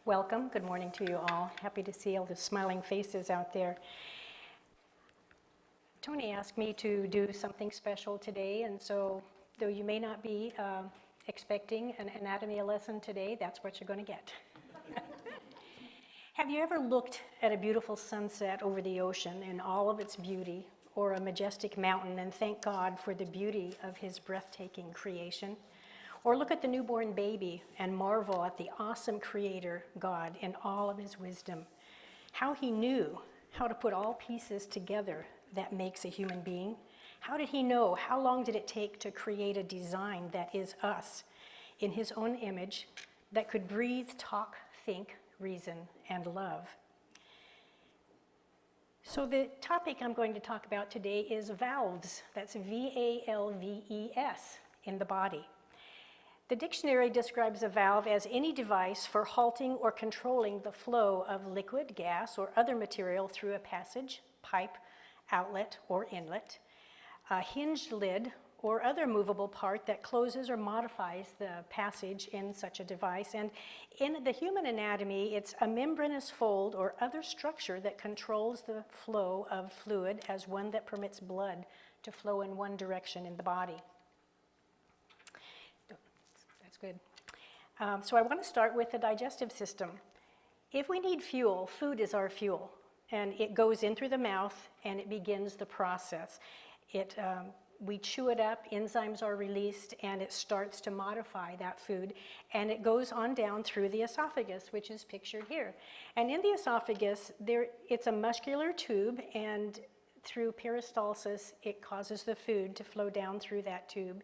Welcome. Good morning to you all. Happy to see all the smiling faces out there. Tony asked me to do something special today, and so though you may not be expecting an anatomy lesson today, that's what you're going to get. Have you ever looked at a beautiful sunset over the ocean in all of its beauty, or a majestic mountain and thank God for the beauty of his breathtaking creation? Or look at the newborn baby and marvel at the awesome creator, God, in all of his wisdom. How he knew how to put all pieces together that makes a human being. How did he know? How long did it take to create a design that is us in his own image that could breathe, talk, think, reason, and love? So the topic I'm going to talk about today is valves. That's V-A-L-V-E-S in the body. The dictionary describes a valve as any device for halting or controlling the flow of liquid, gas, or other material through a passage, pipe, outlet, or inlet, a hinged lid, or other movable part that closes or modifies the passage in such a device. And in the human anatomy, it's a membranous fold or other structure that controls the flow of fluid as one that permits blood to flow in one direction in the body. Good. So I want to start with the digestive system. If we need fuel, food is our fuel, and it goes in through the mouth and it begins the process. We chew it up, enzymes are released, and it starts to modify that food, and it goes on down through the esophagus, which is pictured here. And in the esophagus, it's a muscular tube, and through peristalsis, it causes the food to flow down through that tube,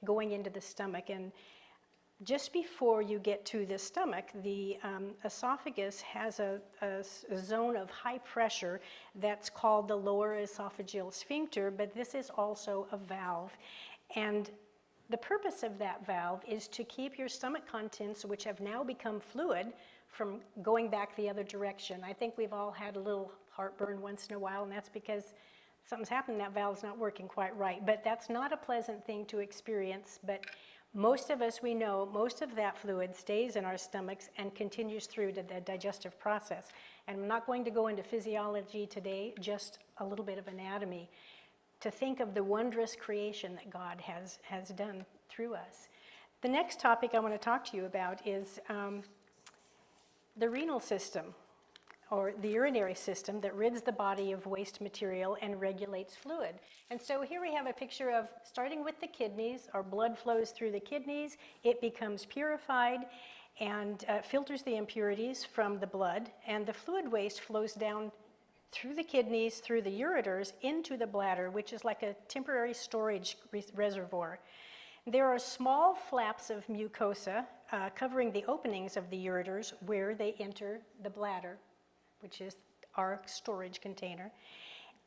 going into the stomach. And just before you get to the stomach, the esophagus has a zone of high pressure that's called the lower esophageal sphincter, but this is also a valve. And the purpose of that valve is to keep your stomach contents, which have now become fluid, from going back the other direction. I think we've all had a little heartburn once in a while, and that's because something's happened, that valve's not working quite right. But that's not a pleasant thing to experience, but most of us, we know, most of that fluid stays in our stomachs and continues through to the digestive process. And I'm not going to go into physiology today, just a little bit of anatomy, to think of the wondrous creation that God has done through us. The next topic I want to talk to you about is the renal system, or the urinary system that rids the body of waste material and regulates fluid. And so here we have a picture of, starting with the kidneys, our blood flows through the kidneys, it becomes purified and filters the impurities from the blood, and the fluid waste flows down through the kidneys, through the ureters, into the bladder, which is like a temporary storage reservoir. There are small flaps of mucosa covering the openings of the ureters where they enter the bladder, which is our storage container.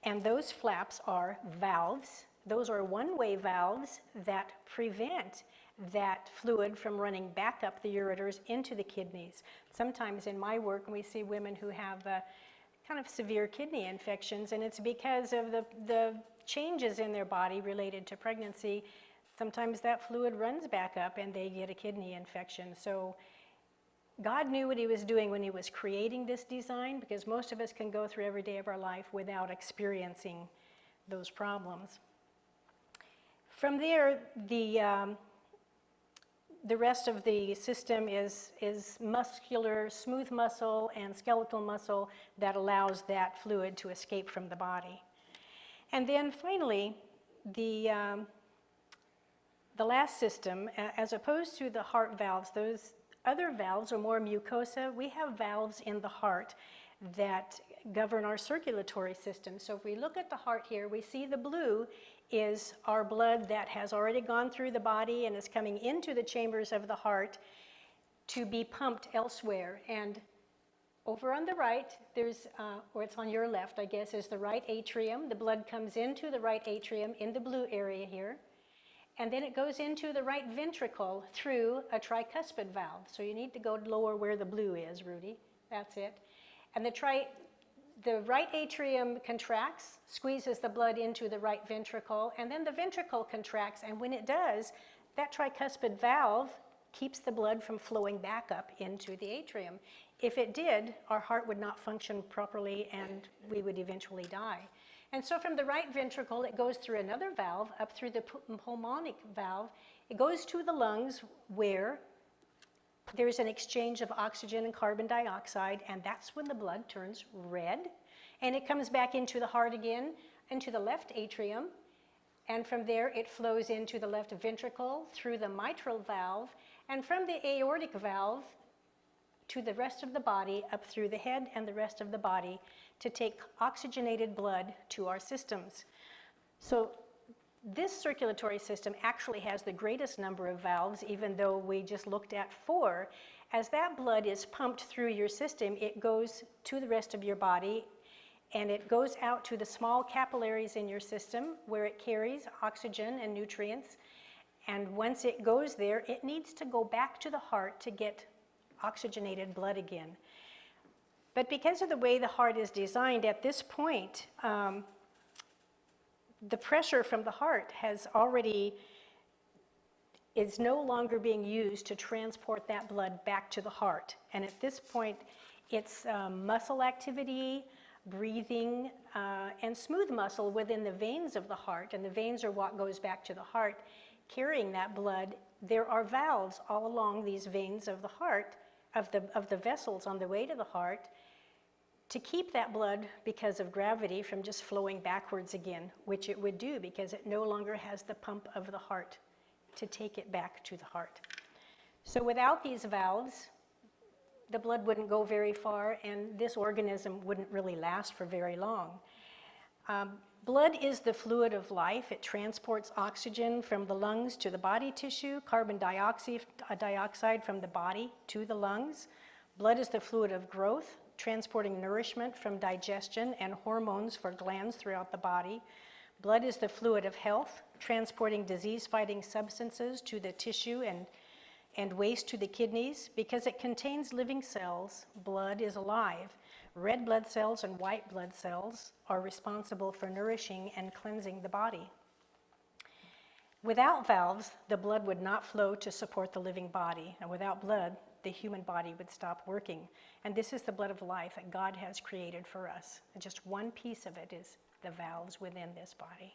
And those flaps are valves. Those are one-way valves that prevent that fluid from running back up the ureters into the kidneys. Sometimes in my work, we see women who have kind of severe kidney infections, and it's because of the changes in their body related to pregnancy. Sometimes that fluid runs back up and they get a kidney infection. So God knew what he was doing when he was creating this design, because most of us can go through every day of our life without experiencing those problems. From there, the rest of the system is muscular, smooth muscle and skeletal muscle that allows that fluid to escape from the body. And then finally, the last system, as opposed to the heart valves, those other valves are more mucosa. We have valves in the heart that govern our circulatory system. So if we look at the heart here, we see the blue is our blood that has already gone through the body and is coming into the chambers of the heart to be pumped elsewhere. And over on the right, there's, or it's on your left, I guess, is the right atrium. The blood comes into the right atrium in the blue area here. And then it goes into the right ventricle through a tricuspid valve. So you need to go lower where the blue is, Rudy. That's it. And the right atrium contracts, squeezes the blood into the right ventricle, and then the ventricle contracts. And when it does, that tricuspid valve keeps the blood from flowing back up into the atrium. If it did, our heart would not function properly and we would eventually die. And so from the right ventricle, it goes through another valve, up through the pulmonic valve. It goes to the lungs where there's an exchange of oxygen and carbon dioxide, and that's when the blood turns red. And it comes back into the heart again, into the left atrium. And from there, it flows into the left ventricle through the mitral valve, and from the aortic valve to the rest of the body, up through the head and the rest of the body, to take oxygenated blood to our systems. So this circulatory system actually has the greatest number of valves, even though we just looked at 4. As that blood is pumped through your system, it goes to the rest of your body, and it goes out to the small capillaries in your system where it carries oxygen and nutrients. And once it goes there, it needs to go back to the heart to get oxygenated blood again. But because of the way the heart is designed at this point, the pressure from the heart is no longer being used to transport that blood back to the heart. And at this point, it's muscle activity, breathing, and smooth muscle within the veins of the heart. And the veins are what goes back to the heart, carrying that blood. There are valves all along these veins of the heart, of the vessels on the way to the heart, to keep that blood, because of gravity, from just flowing backwards again, which it would do because it no longer has the pump of the heart to take it back to the heart. So without these valves, the blood wouldn't go very far, and this organism wouldn't really last for very long. Blood is the fluid of life. It transports oxygen from the lungs to the body tissue, carbon dioxide from the body to the lungs. Blood is the fluid of growth, transporting nourishment from digestion and hormones for glands throughout the body. Blood is the fluid of health, transporting disease-fighting substances to the tissue and waste to the kidneys. Because it contains living cells, blood is alive. Red blood cells and white blood cells are responsible for nourishing and cleansing the body. Without valves, the blood would not flow to support the living body. And without blood, the human body would stop working. And this is the blood of life that God has created for us. And just one piece of it is the valves within this body.